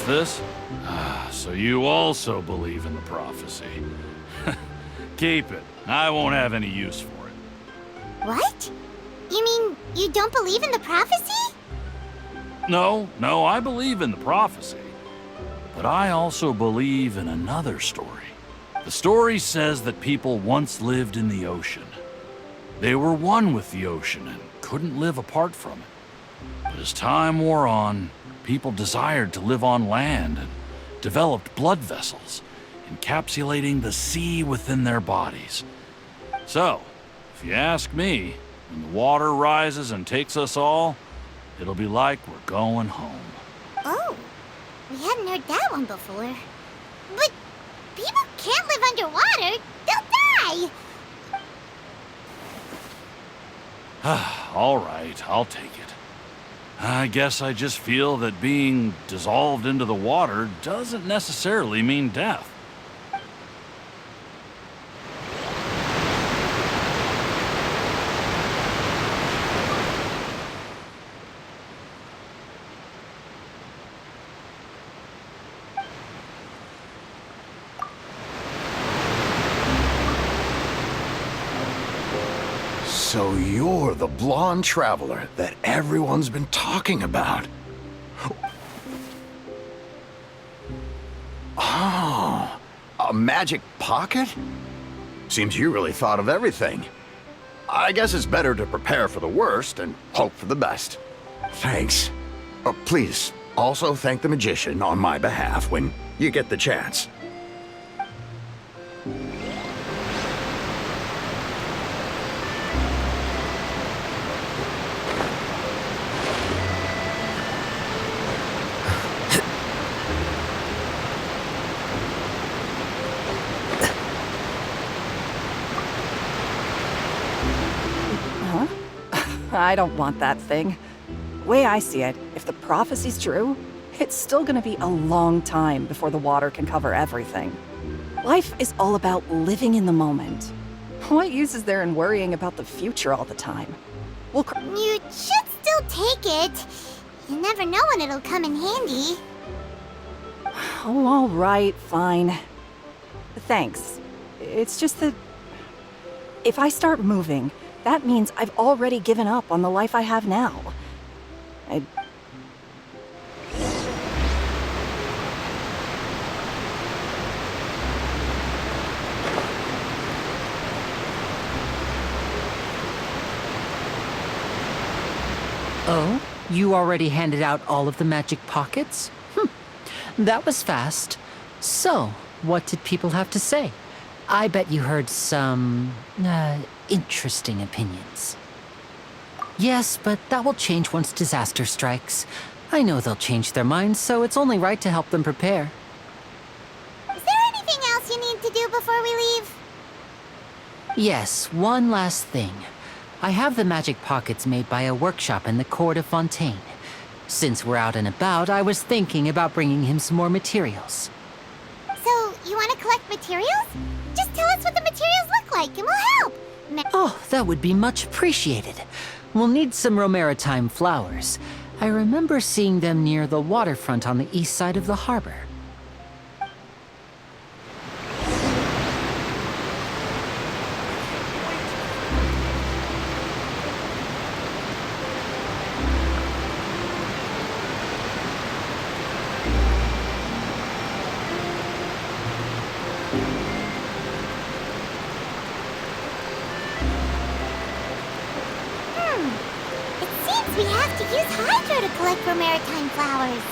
What's this? Ah, so you also believe in the prophecy. Keep it. I won't have any use for it. What? You mean you don't believe in the prophecy? No, I believe in the prophecy. But I also believe in another story. The story says that people once lived in the ocean. They were one with the ocean and couldn't live apart from it. But as time wore on, people desired to live on land and developed blood vessels, encapsulating the sea within their bodies. So, if you ask me, when the water rises and takes us all, it'll be like we're going home. Oh, we hadn't heard that one before. But people can't live underwater. They'll die. All right, I'll take it. I guess I just feel that being dissolved into the water doesn't necessarily mean death. So you're the blonde traveler that everyone's been talking about. Oh, a magic pocket? Seems you really thought of everything. I guess it's better to prepare for the worst and hope for the best. Thanks. Please, also thank the magician on my behalf when you get the chance. I don't want that thing. Way I see it, if the prophecy's true, it's still gonna be a long time before the water can cover everything. Life is all about living in the moment. What use is there in worrying about the future all the time? You should still take it. You never know when it'll come in handy. Oh, all right, fine. Thanks. It's just that if I start moving, that means I've already given up on the life I have now. Oh? You already handed out all of the magic pockets? That was fast. So, what did people have to say? I bet you heard some, interesting opinions. Yes, but that will change once disaster strikes. I know they'll change their minds, so it's only right to help them prepare. Is there anything else you need to do before we leave? Yes, one last thing. I have the magic pockets made by a workshop in the court of Fontaine. Since we're out and about, I was thinking about bringing him some more materials. So, you want to collect materials? Just tell us what the materials look like and we'll help. Oh, that would be much appreciated. We'll need some maritime flowers. I remember seeing them near the waterfront on the east side of the harbor. We have to use hydro to collect for maritime flowers.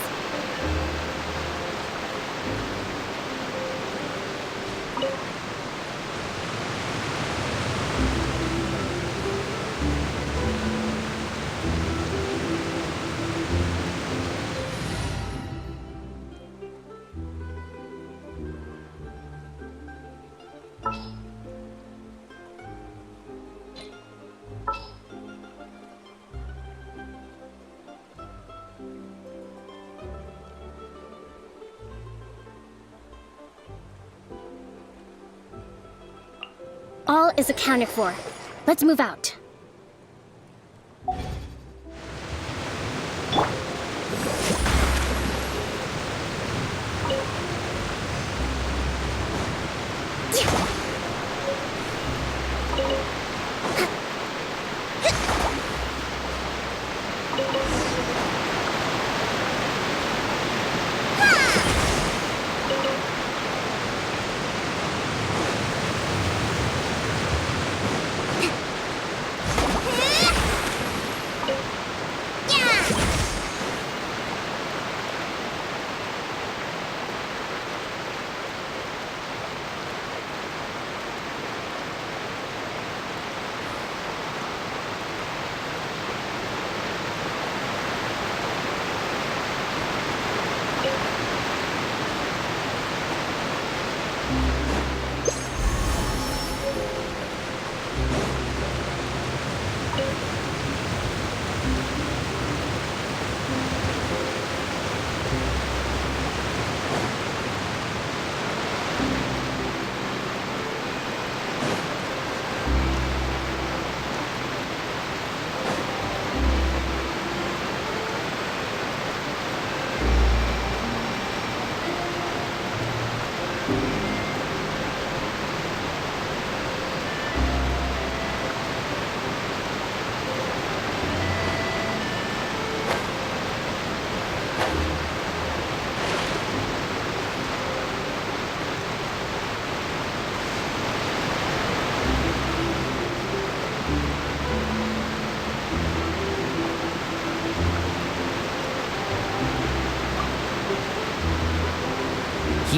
All is accounted for. Let's move out.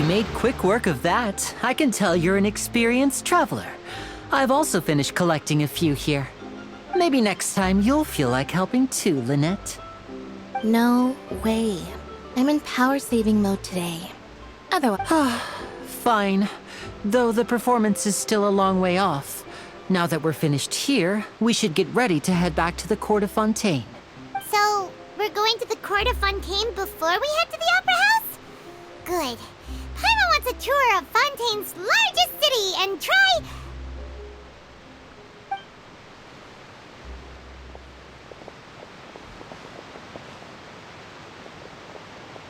You made quick work of that. I can tell you're an experienced traveler. I've also finished collecting a few here. Maybe next time you'll feel like helping too, Lynette. No way. I'm in power-saving mode today. Otherwise... Fine. Though the performance is still a long way off. Now that we're finished here, we should get ready to head back to the court of Fontaine. So, we're going to the court of Fontaine before we head to the opera house? Good. Paimon wants a tour of Fontaine's largest city and try...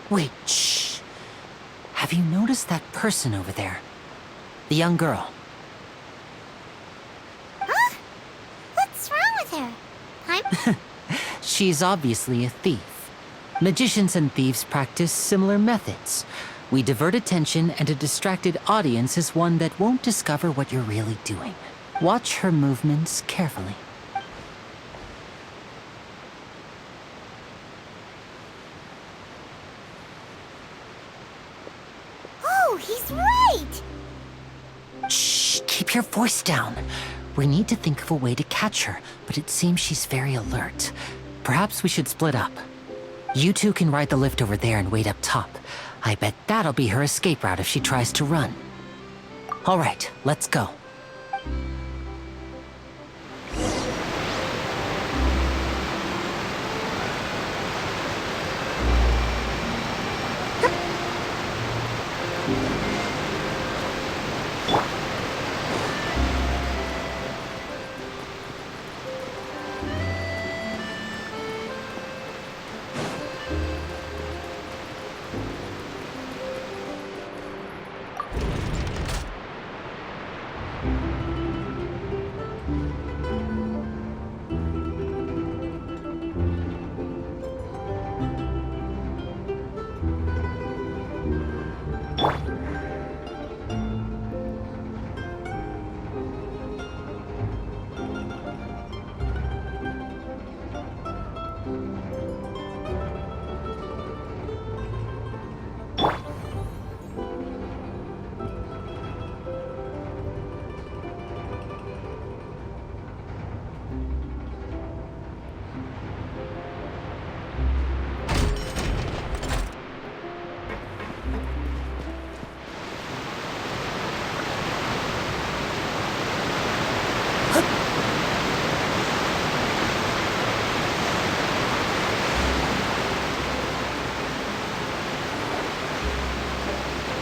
Wait, shh. Have you noticed that person over there? The young girl. Huh? What's wrong with her? Paimon? She's obviously a thief. Magicians and thieves practice similar methods. We divert attention, and a distracted audience is one that won't discover what you're really doing. Watch her movements carefully. Oh, he's right! Shh, keep your voice down. We need to think of a way to catch her, but it seems she's very alert. Perhaps we should split up. You two can ride the lift over there and wait up top. I bet that'll be her escape route if she tries to run. All right, let's go.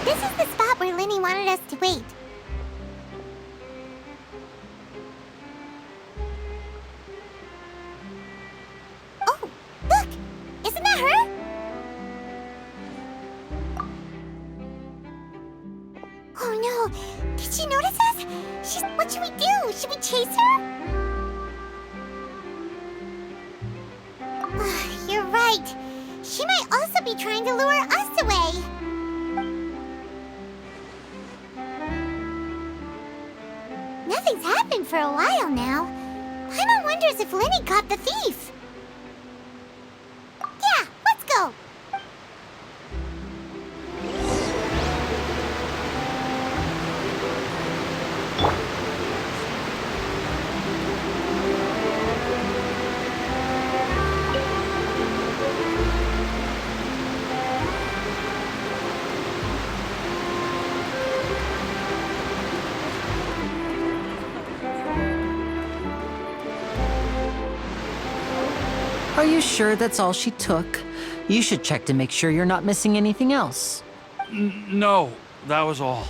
This is the spot where Linny wanted us to wait. Oh, look! Isn't that her? Oh no! Did she notice us? What should we do? Should we chase her? You're right. She might also be trying to lure us away. Nothing's happened for a while now. Paimon wonders if Linny caught the thief. Yeah, let's go. Are you sure that's all she took? You should check to make sure you're not missing anything else. No, that was all.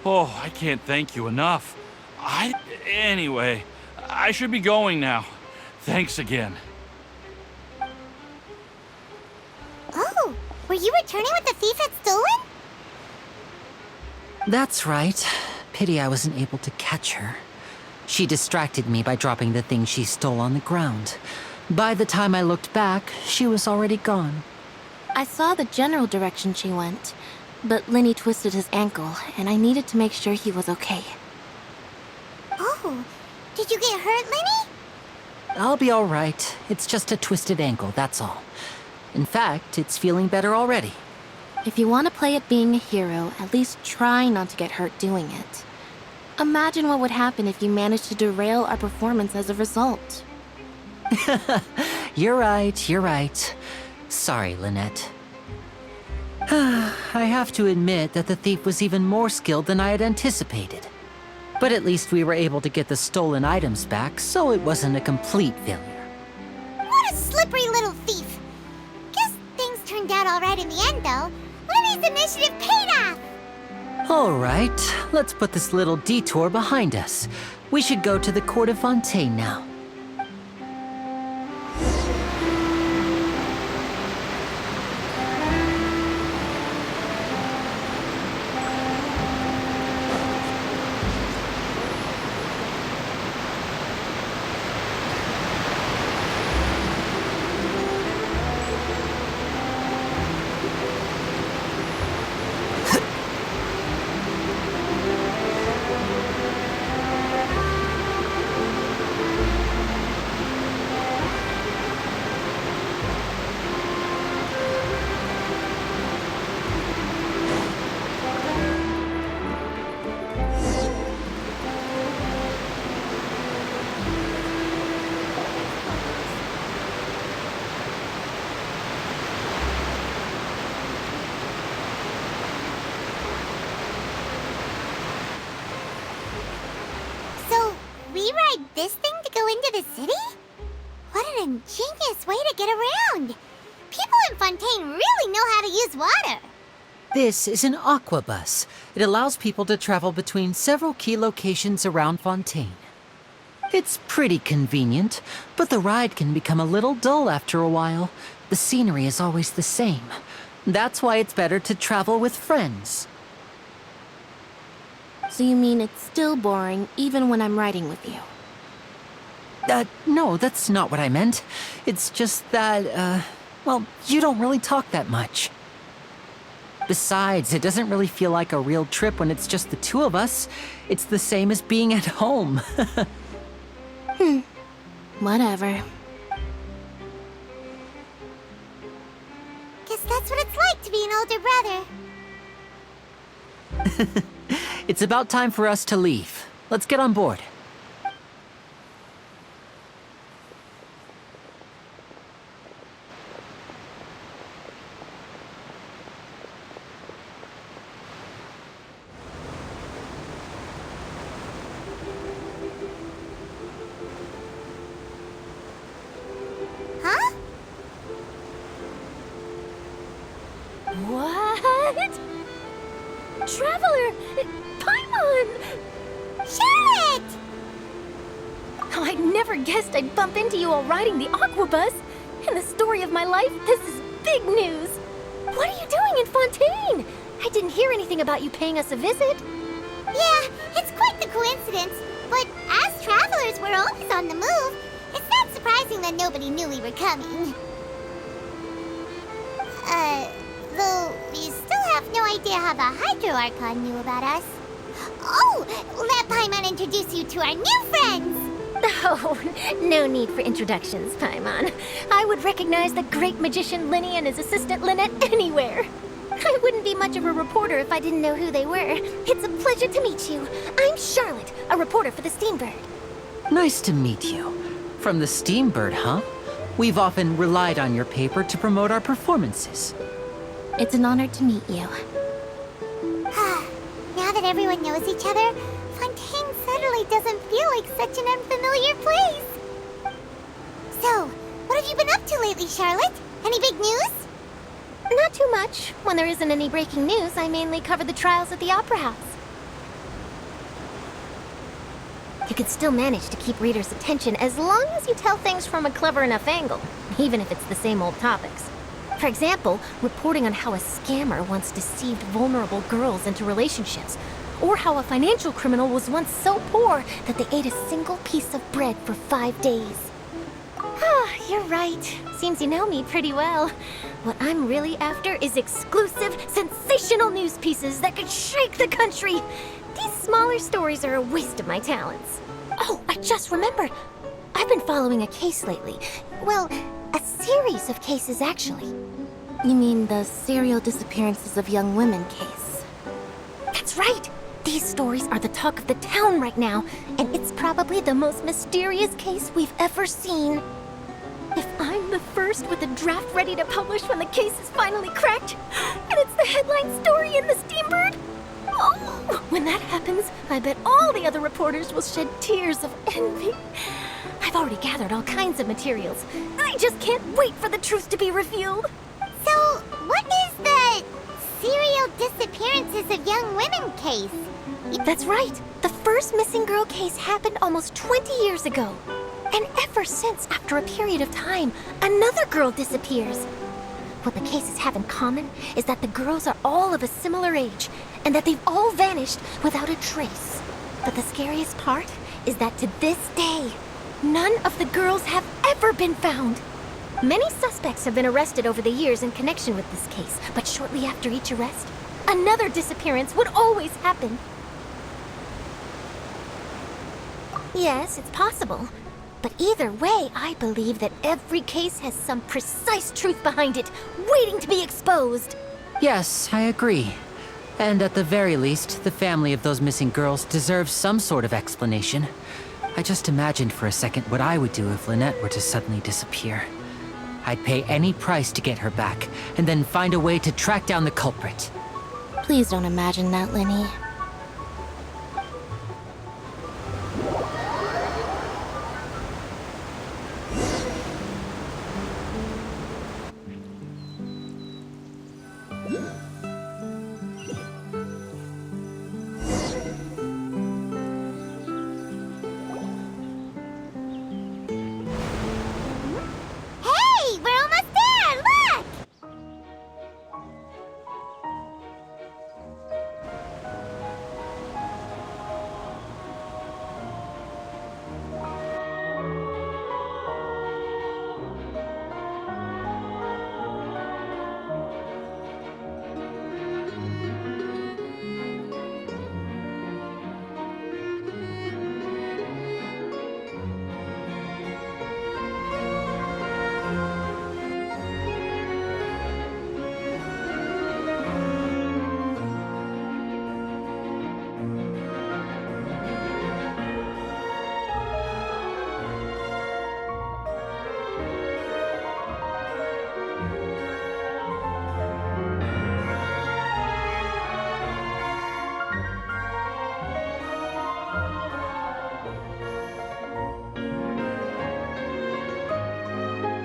Oh, I can't thank you enough. Anyway, I should be going now. Thanks again. Oh, were you returning what the thief had stolen? That's right. Pity I wasn't able to catch her. She distracted me by dropping the thing she stole on the ground. By the time I looked back, she was already gone. I saw the general direction she went, but Linny twisted his ankle, and I needed to make sure he was okay. Oh, did you get hurt, Linny? I'll be all right. It's just a twisted ankle, that's all. In fact, it's feeling better already. If you want to play at being a hero, at least try not to get hurt doing it. Imagine what would happen if you managed to derail our performance as a result. You're right. Sorry, Lynette. I have to admit that the thief was even more skilled than I had anticipated. But at least we were able to get the stolen items back, so it wasn't a complete failure. What a slippery little thief! Guess things turned out alright in the end, though. Lenny's initiative paid off! All right, let's put this little detour behind us. We should go to the court of Fontaine now. So, we ride this thing to go into the city? What an ingenious way to get around! People in Fontaine really know how to use water! This is an Aqua-Bus. It allows people to travel between several key locations around Fontaine. It's pretty convenient, but the ride can become a little dull after a while. The scenery is always the same. That's why it's better to travel with friends. So you mean it's still boring even when I'm riding with you? No, that's not what I meant. It's just that, well, you don't really talk that much. Besides, it doesn't really feel like a real trip when it's just the two of us. It's the same as being at home. Whatever. Guess that's what it's like to be an older brother. It's about time for us to leave. Let's get on board. Huh? What? Traveler! Paimon! Charlotte! Oh, I never guessed I'd bump into you while riding the Aqua-Bus. In the story of my life, this is big news. What are you doing in Fontaine? I didn't hear anything about you paying us a visit. Yeah, it's quite the coincidence. But as travelers, we're always on the move. It's not surprising that nobody knew we were coming. Though we still have no idea how the Hydro Archon knew about us. Oh, let Paimon introduce you to our new friends! Oh, no need for introductions, Paimon. I would recognize the great magician Linny and his assistant Lynette anywhere. I wouldn't be much of a reporter if I didn't know who they were. It's a pleasure to meet you. I'm Charlotte, a reporter for the Steambird. Nice to meet you. From the Steambird, huh? We've often relied on your paper to promote our performances. It's an honor to meet you. Now that everyone knows each other, Fontaine suddenly doesn't feel like such an unfamiliar place. So, what have you been up to lately, Charlotte? Any big news? Not too much. When there isn't any breaking news, I mainly cover the trials at the Opera House. You could still manage to keep readers' attention as long as you tell things from a clever enough angle, even if it's the same old topics. For example, reporting on how a scammer once deceived vulnerable girls into relationships, or how a financial criminal was once so poor that they ate a single piece of bread for 5 days. Ah, you're right. Seems you know me pretty well. What I'm really after is exclusive, sensational news pieces that could shake the country. These smaller stories are a waste of my talents. Oh, I just remembered. I've been following a case lately. Well, a series of cases, actually. You mean the serial disappearances of young women case? That's right! These stories are the talk of the town right now, and it's probably the most mysterious case we've ever seen. If I'm the first with a draft ready to publish when the case is finally cracked, and it's the headline story in the Steambird, oh, when that happens, I bet all the other reporters will shed tears of envy. I've already gathered all kinds of materials. I just can't wait for the truth to be revealed. So, what is the serial disappearances of young women case? That's right. The first missing girl case happened almost 20 years ago. And ever since, after a period of time, another girl disappears. What the cases have in common is that the girls are all of a similar age, and that they've all vanished without a trace. But the scariest part is that to this day, none of the girls have ever been found. Many suspects have been arrested over the years in connection with this case, but shortly after each arrest, another disappearance would always happen. Yes, it's possible. But either way, I believe that every case has some precise truth behind it, waiting to be exposed. Yes, I agree. And at the very least, the family of those missing girls deserves some sort of explanation. I just imagined for a second what I would do if Lynette were to suddenly disappear. I'd pay any price to get her back, and then find a way to track down the culprit. Please don't imagine that, Lenny. Hey, we're almost there! Look!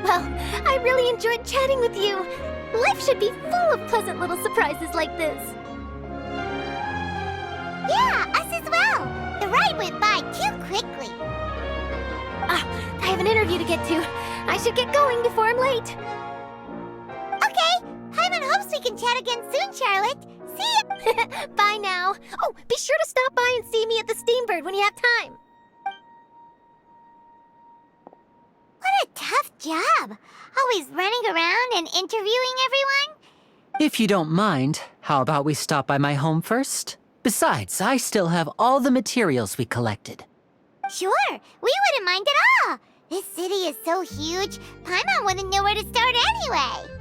Well, I really enjoyed chatting with you. Life should be full of pleasant little surprises like this. Yeah, us as well. The ride went by too quickly. I have an interview to get to. I should get going before I'm late. Okay, Hyman hopes we can chat again soon, Charlotte. See ya! Bye now. Oh, be sure to stop by and see me at the Steambird when you have time. What a tough job. Always running around and interviewing everyone. If you don't mind, how about we stop by my home first? Besides, I still have all the materials we collected. Sure, we wouldn't mind at all. This city is so huge, Paimon wouldn't know where to start anyway.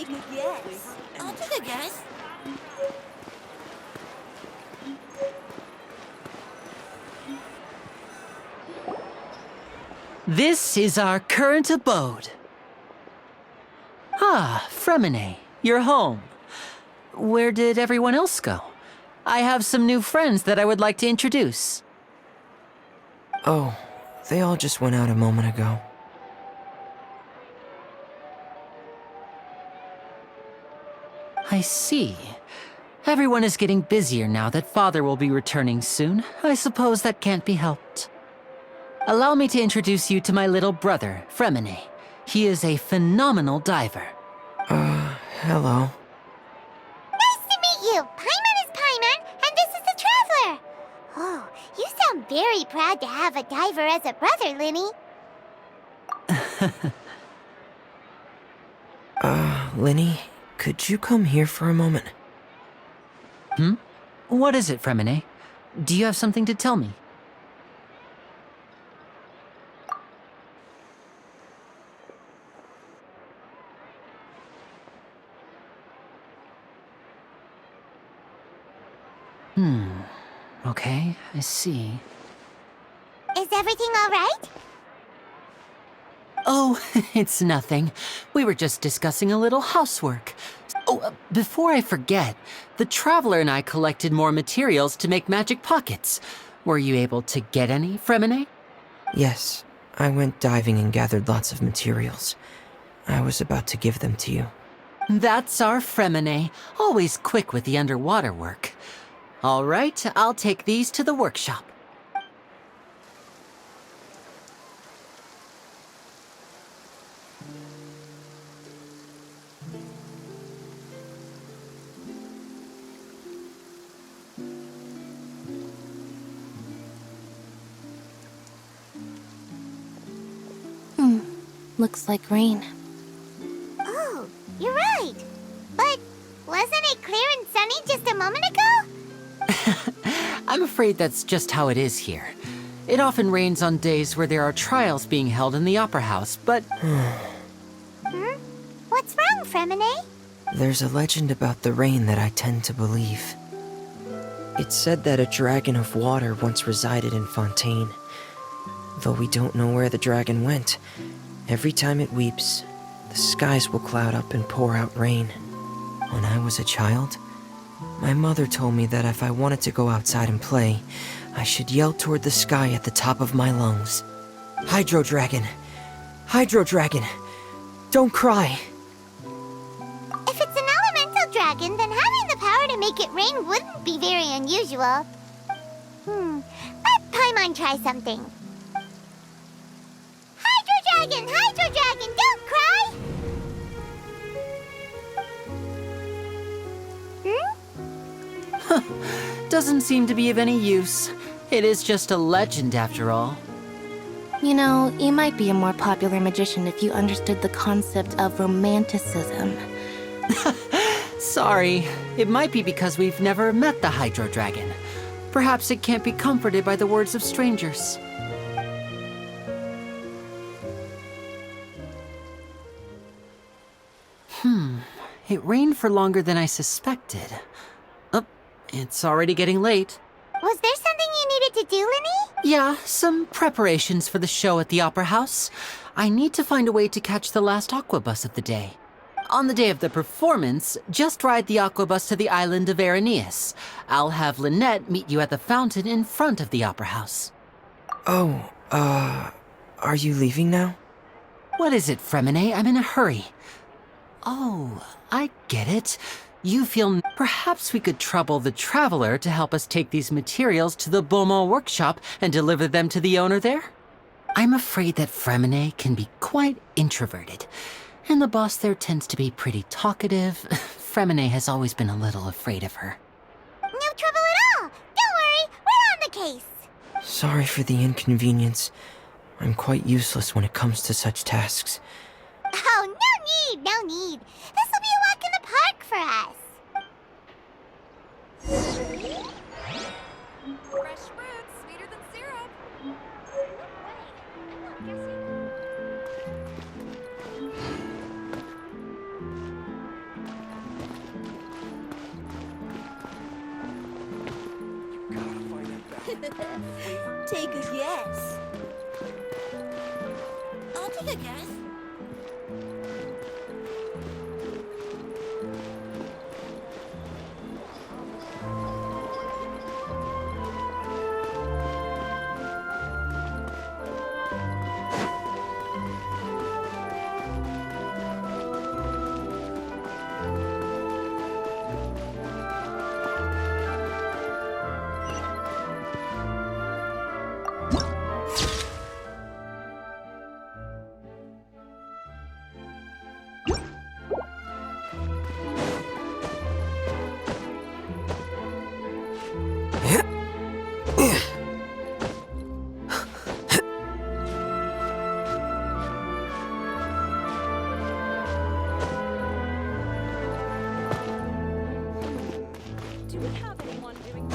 take a guess. I'll take a guess. This is our current abode. Ah, Fremine, you're home. Where did everyone else go? I have some new friends that I would like to introduce. Oh, they all just went out a moment ago. I see. Everyone is getting busier now that Father will be returning soon. I suppose that can't be helped. Allow me to introduce you to my little brother, Fremine. He is a phenomenal diver. Hello. Nice to meet you. Paimon is Paimon, and this is the Traveler. Oh, you sound very proud to have a diver as a brother, Linny. Linny, could you come here for a moment? What is it, Fremine? Do you have something to tell me? Okay, I see. Is everything all right? Oh, it's nothing. We were just discussing a little housework. Oh, before I forget, the Traveler and I collected more materials to make magic pockets. Were you able to get any, Fremine? Yes, I went diving and gathered lots of materials. I was about to give them to you. That's our Fremine, always quick with the underwater work. All right, I'll take these to the workshop. Looks like rain. Oh, you're right. But wasn't it clear and sunny just a moment ago? I'm afraid that's just how it is here. It often rains on days where there are trials being held in the Opera House, but... What's wrong, Fremine? There's a legend about the rain that I tend to believe. It's said that a dragon of water once resided in Fontaine. Though we don't know where the dragon went, every time it weeps, the skies will cloud up and pour out rain. When I was a child, my mother told me that if I wanted to go outside and play, I should yell toward the sky at the top of my lungs. Hydro Dragon! Hydro Dragon! Don't cry! If it's an elemental dragon, then having the power to make it rain wouldn't be very unusual. Let Paimon try something. Hydro Dragon, don't cry! Doesn't seem to be of any use. It is just a legend after all. You know, you might be a more popular magician if you understood the concept of romanticism. Sorry, it might be because we've never met the Hydro Dragon. Perhaps it can't be comforted by the words of strangers. It rained for longer than I suspected. Oh, it's already getting late. Was there something you needed to do, Linny? Yeah, some preparations for the show at the Opera House. I need to find a way to catch the last Aqua-Bus of the day. On the day of the performance, just ride the Aqua-Bus to the island of Aeneas. I'll have Lynette meet you at the fountain in front of the Opera House. Oh, are you leaving now? What is it, Fremine? I'm in a hurry. Oh, I get it. You feel perhaps we could trouble the Traveler to help us take these materials to the Beaumont workshop and deliver them to the owner there? I'm afraid that Fremine can be quite introverted, and the boss there tends to be pretty talkative. Fremine has always been a little afraid of her. No trouble at all. Don't worry, we're on the case. Sorry for the inconvenience. I'm quite useless when it comes to such tasks. Oh, no need. This will be a walk in the park for us. Fresh fruit, sweeter than syrup. take a guess. I'll take a guess. Do we have anyone doing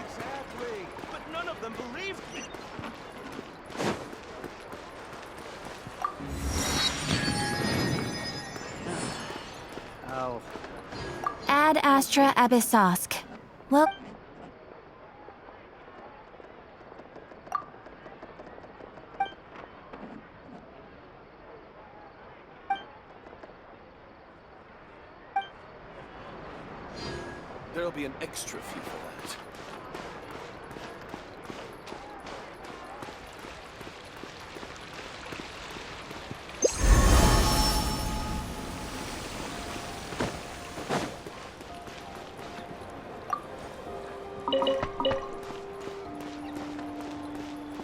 Exactly, but none of them believed me. Ow. Ad astra abyssosk. Well, There'll be an extra fee for that.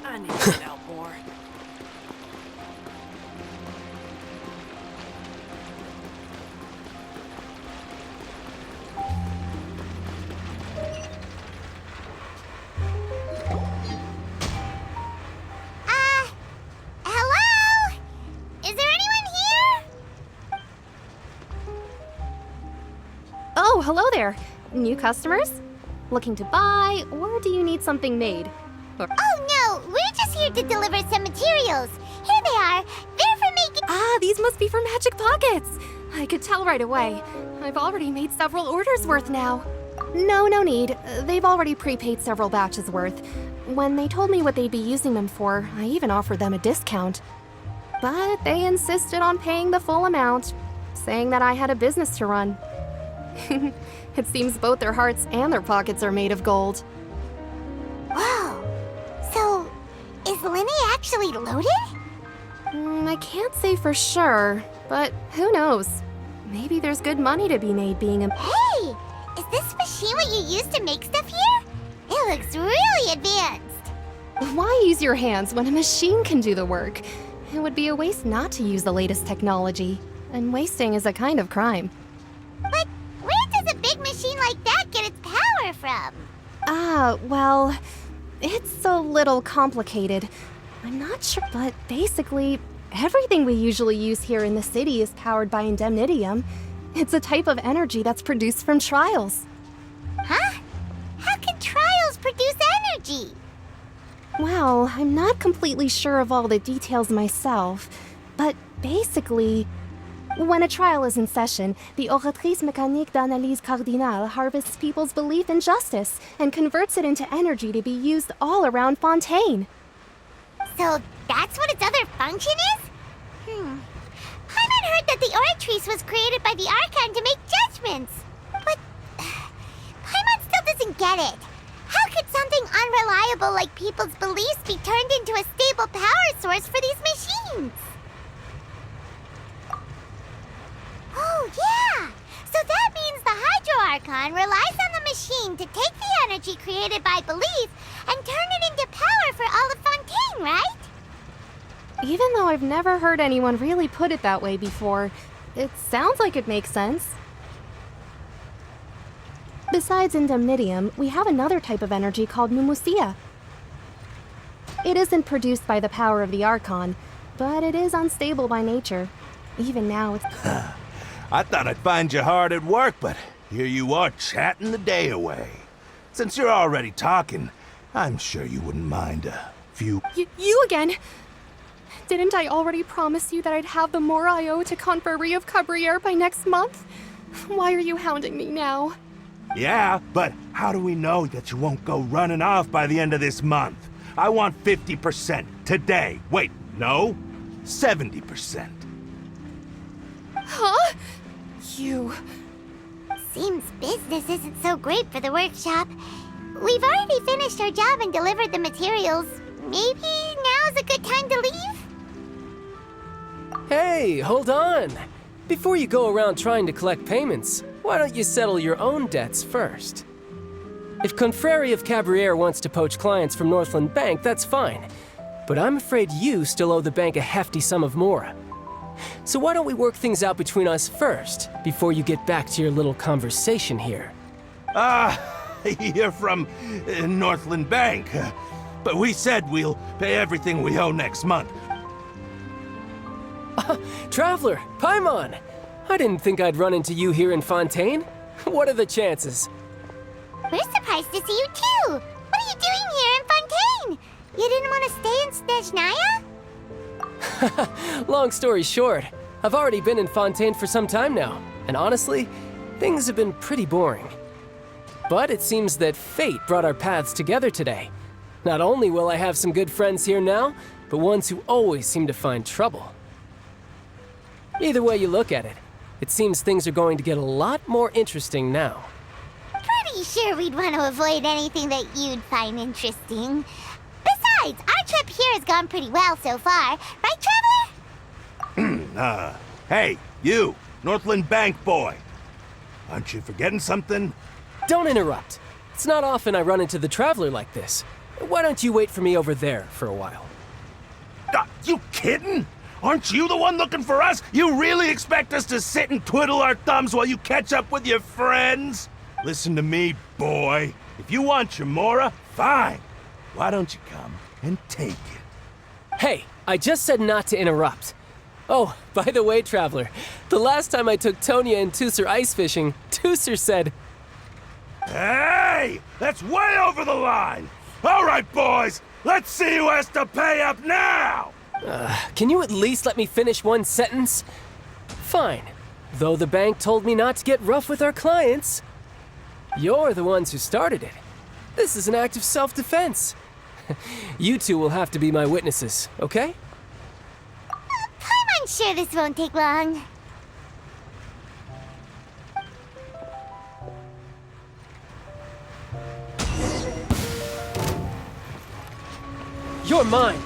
I need to get out more. Hello? Is there anyone here? oh, hello there. New customers? Looking to buy, or do you need something made? Or- Oh no, we're just here to deliver some materials. Here they are. They're for making. Ah, these must be for Magic Pockets. I could tell right away. I've already made several orders worth now. No need. They've already prepaid several batches worth. When they told me what they'd be using them for, I even offered them a discount. But they insisted on paying the full amount, saying that I had a business to run. It seems both their hearts and their pockets are made of gold. Whoa. So, is Lenny actually loaded? I can't say for sure, but who knows? Maybe there's good money to be made being a... Hey! Is this machine what you use to make stuff here? It looks really advanced. Why use your hands when a machine can do the work? It would be a waste not to use the latest technology, and wasting is a kind of crime. But where does a big machine like that get its power from? Well, It's a little complicated. I'm not sure, but basically, everything we usually use here in the city is powered by indemnitium. It's a type of energy that's produced from trials. Huh? How can trials produce energy? Well, I'm not completely sure of all the details myself, but basically, when a trial is in session, the oratrice mécanique d'analyse cardinale harvests people's belief in justice and converts it into energy to be used all around Fontaine. So that's what its other function is? Paimon heard that the oratrice was created by the Archon to make judgments. But Paimon still doesn't get it. How could something unreliable like people's beliefs be turned into a stable power source for these machines? Oh, yeah! So that means the Hydro Archon relies on the machine to take the energy created by belief and turn it into power for all of Fontaine, right? Even though I've never heard anyone really put it that way before, it sounds like it makes sense. Besides indemnitium, we have another type of energy called pneumosia. It isn't produced by the power of the Archon, but it is unstable by nature. Even now, it's... I thought I'd find you hard at work, but here you are chatting the day away. Since you're already talking, I'm sure you wouldn't mind a few... You again? Didn't I already promise you that I'd have the more I owe to Confrérie of Cabriere by next month? Why are you hounding me now? Yeah, but how do we know that you won't go running off by the end of this month? I want 50% today. Wait, no, 70%. Huh? You... Seems business isn't so great for the workshop. We've already finished our job and delivered the materials. Maybe now's a good time to leave? Hey, hold on. Before you go around trying to collect payments, why don't you settle your own debts first? If Confrérie of Cabriere wants to poach clients from Northland Bank, that's fine. But I'm afraid you still owe the bank a hefty sum of mora. So why don't we work things out between us first, before you get back to your little conversation here? You're from Northland Bank. But we said we'll pay everything we owe next month. Traveler, Paimon! I didn't think I'd run into you here in Fontaine. What are the chances? We're surprised to see you too! What are you doing here in Fontaine? You didn't want to stay in Snezhnaya? Long story short, I've already been in Fontaine for some time now, and honestly, things have been pretty boring. But it seems that fate brought our paths together today. Not only will I have some good friends here now, but ones who always seem to find trouble. Either way you look at it, it seems things are going to get a lot more interesting now. Pretty sure we'd want to avoid anything that you'd find interesting. Besides, our trip here has gone pretty well so far, right, Traveler? Hey, you, Northland Bank boy. Aren't you forgetting something? Don't interrupt. It's not often I run into the Traveler like this. Why don't you wait for me over there for a while? You kidding? Aren't you the one looking for us? You really expect us to sit and twiddle our thumbs while you catch up with your friends? Listen to me, boy. If you want your mora, fine. Why don't you come and take it? Hey, I just said not to interrupt. Oh, by the way, Traveler, the last time I took Tonya and Tusser ice fishing, Tusser said... Hey! That's way over the line! All right, boys, let's see who has to pay up now! Can you at least let me finish one sentence? Fine. Though the bank told me not to get rough with our clients. You're the ones who started it. This is an act of self-defense. You two will have to be my witnesses, okay? I'm sure this won't take long. You're mine!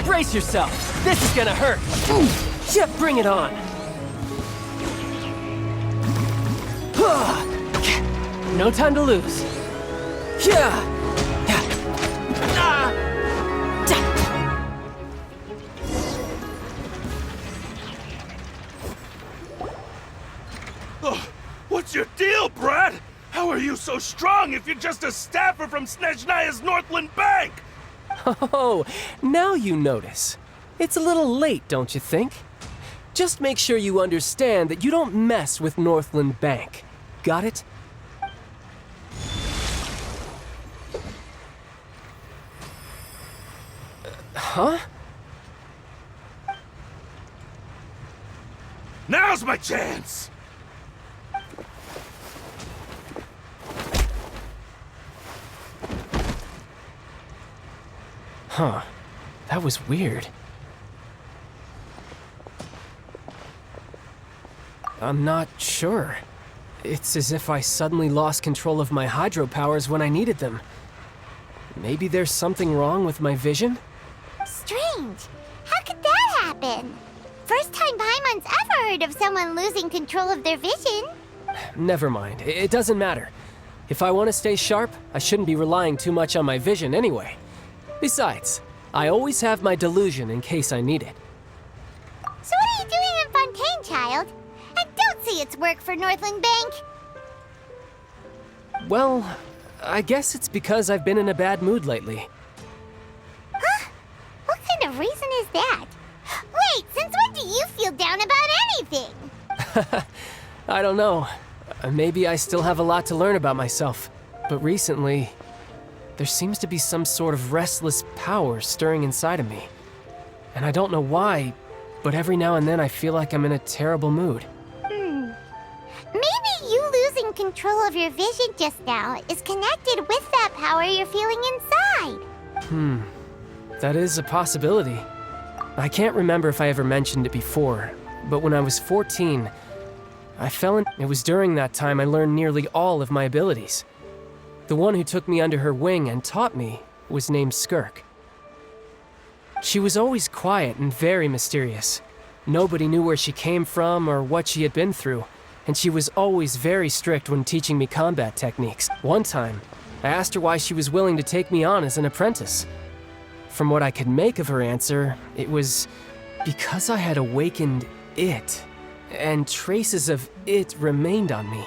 Brace yourself! This is gonna hurt! Bring it on! No time to lose. What's your deal, Brad? How are so strong if you're just a staffer from Snezhnaya's Northland Bank? Oh, now you notice. It's a little late, don't you think? Just make sure you understand that you don't mess with Northland Bank. Got it? Huh? Now's my chance! Huh. That was weird. I'm not sure. It's as if I suddenly lost control of my hydropowers when I needed them. Maybe there's something wrong with my vision? Strange. How could that happen? First time Paimon's ever heard of someone losing control of their vision. Never mind. It doesn't matter. If I want to stay sharp, I shouldn't be relying too much on my vision anyway. Besides, I always have my delusion in case I need it. So what are you doing in Fontaine, child? And don't say it's work for Northland Bank. Well, I guess it's because I've been in a bad mood lately. Huh? What kind of reason is that? Wait, since when do you feel down about anything? I don't know. Maybe I still have a lot to learn about myself. But recently, there seems to be some sort of restless power stirring inside of me. And I don't know why, but every now and then I feel like I'm in a terrible mood. Maybe you losing control of your vision just now is connected with that power you're feeling inside. That is a possibility. I can't remember if I ever mentioned it before, but when I was 14, I fell in. It was during that time I learned nearly all of my abilities. The one who took me under her wing and taught me was named Skirk. She was always quiet and very mysterious. Nobody knew where she came from or what she had been through, and she was always very strict when teaching me combat techniques. One time, I asked her why she was willing to take me on as an apprentice. From what I could make of her answer, it was because I had awakened it, and traces of it remained on me.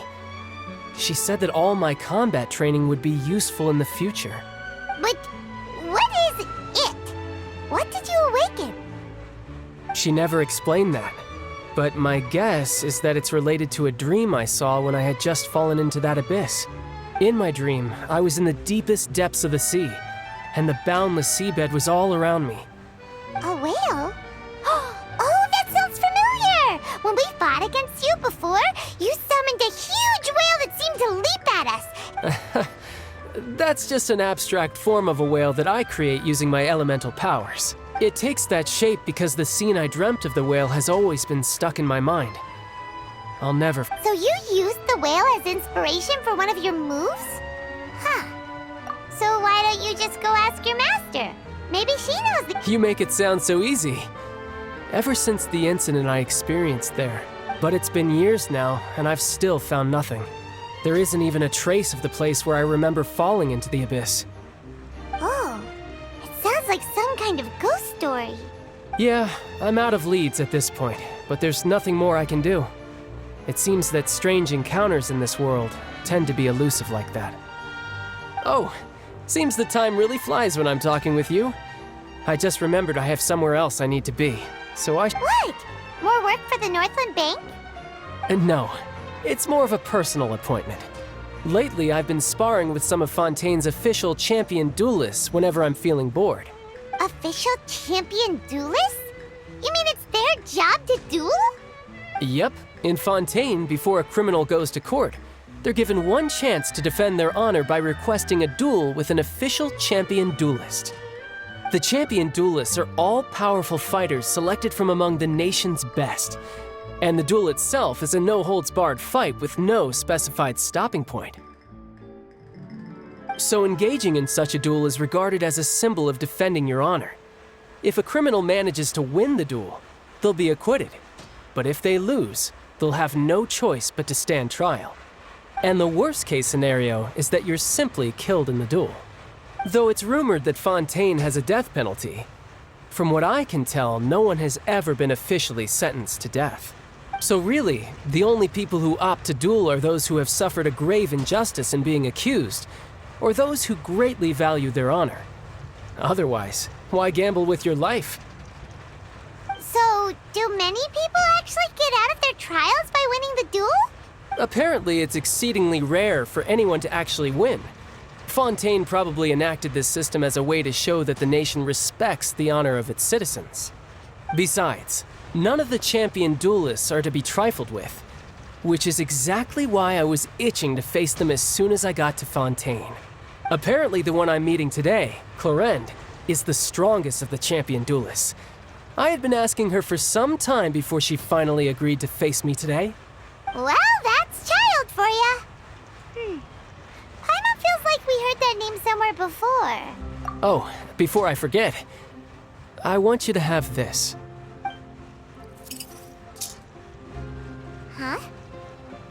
She said that all my combat training would be useful in the future. But what is it? What did you awaken? She never explained that, but my guess is that it's related to a dream I saw when I had just fallen into that abyss. In my dream, I was in the deepest depths of the sea, and the boundless seabed was all around me. A whale? Oh, that sounds familiar! When we fought against you before, you summoned a huge whale that seemed to leap at us. That's just an abstract form of a whale that I create using my elemental powers. It takes that shape because the scene I dreamt of the whale has always been stuck in my mind. I'll never... So you used the whale as inspiration for one of your moves? Huh. So why don't you just go ask your master? Maybe she knows the... You make it sound so easy. Ever since the incident I experienced there. But it's been years now, and I've still found nothing. There isn't even a trace of the place where I remember falling into the abyss. Oh, it sounds like some kind of ghost story. Yeah, I'm out of leads at this point, but there's nothing more I can do. It seems that strange encounters in this world tend to be elusive like that. Oh, seems the time really flies when I'm talking with you. I just remembered I have somewhere else I need to be, so I... What? More work for the Northland Bank? No, it's more of a personal appointment. Lately, I've been sparring with some of Fontaine's official champion duelists whenever I'm feeling bored. Official champion duelists? You mean it's their job to duel? Yep, in Fontaine, before a criminal goes to court, they're given one chance to defend their honor by requesting a duel with an official champion duelist. The champion duelists are all-powerful fighters selected from among the nation's best, and the duel itself is a no-holds-barred fight with no specified stopping point. So engaging in such a duel is regarded as a symbol of defending your honor. If a criminal manages to win the duel, they'll be acquitted. But if they lose, they'll have no choice but to stand trial. And the worst-case scenario is that you're simply killed in the duel. Though it's rumored that Fontaine has a death penalty, from what I can tell, no one has ever been officially sentenced to death. So really, the only people who opt to duel are those who have suffered a grave injustice in being accused, or those who greatly value their honor. Otherwise, why gamble with your life? So, do many people actually get out of their trials by winning the duel? Apparently, it's exceedingly rare for anyone to actually win. Fontaine probably enacted this system as a way to show that the nation respects the honor of its citizens. Besides, none of the champion duelists are to be trifled with, which is exactly why I was itching to face them as soon as I got to Fontaine. Apparently, the one I'm meeting today, Clorinde, is the strongest of the champion duelists. I had been asking her for some time before she finally agreed to face me today. Well, that's child for ya. Paimon feels like we heard that name somewhere before. Oh, before I forget, I want you to have this. Huh?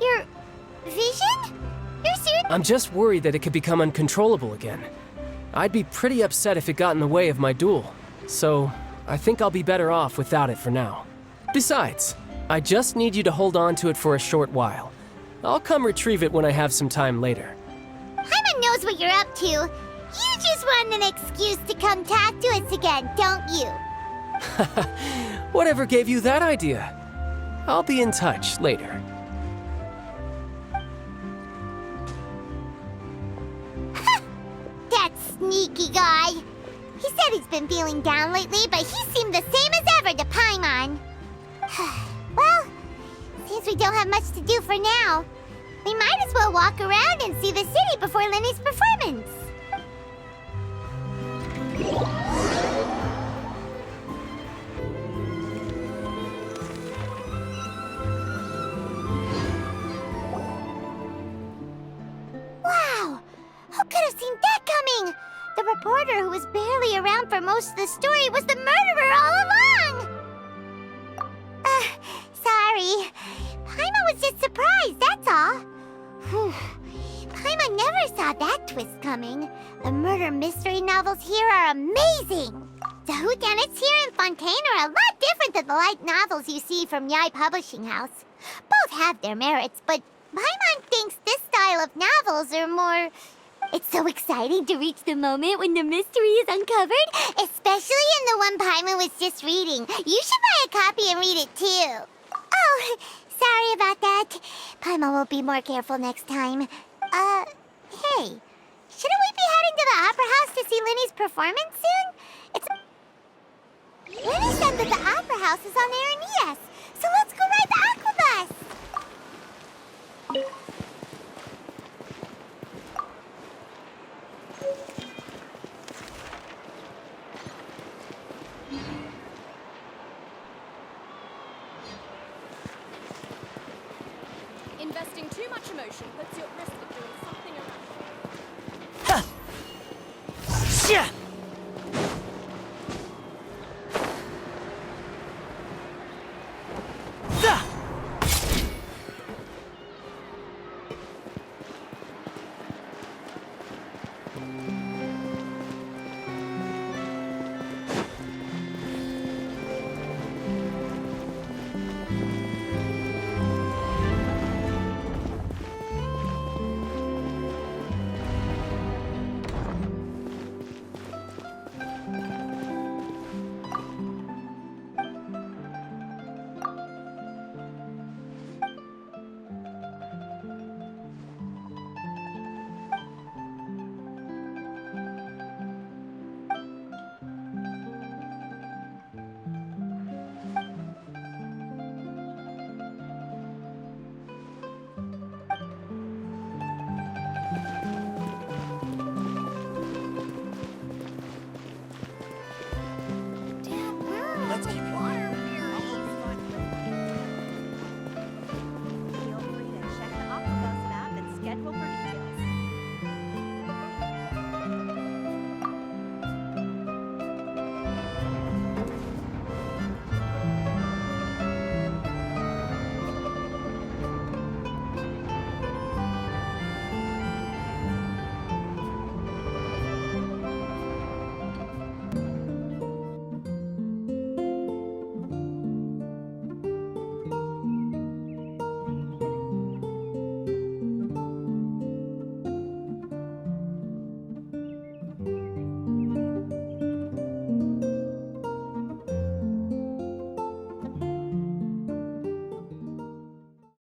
Your vision? You're serious? I'm just worried that it could become uncontrollable again. I'd be pretty upset if it got in the way of my duel, so I think I'll be better off without it for now. Besides, I just need you to hold on to it for a short while. I'll come retrieve it when I have some time later. Paimon knows what you're up to. You just want an excuse to come talk to us again, don't you? Whatever gave you that idea? I'll be in touch later. That sneaky guy. He said he's been feeling down lately, but he seemed the same as ever to Paimon. Well, since we don't have much to do for now, we might as well walk around and see the city before Lenny's performance. Wow! Who could have seen that coming? The reporter who was barely around for most of the story was the murderer all along! Sorry. Paimon was just surprised, that's all. Paimon never saw that twist coming. The murder mystery novels here are amazing. The whodunits here in Fontaine are a lot different than the light novels you see from Yai Publishing House. Both have their merits, but Paimon thinks this style of novels are more... It's so exciting to reach the moment when the mystery is uncovered, especially in the one Paimon was just reading. You should buy a copy and read it too. Oh, sorry about that. Paimon will be more careful next time. Hey, shouldn't we be heading to the Opera House to see Lenny's performance soon? Lenny said that the Opera House is on Air and ES, so let's go ride the Aqua-Bus.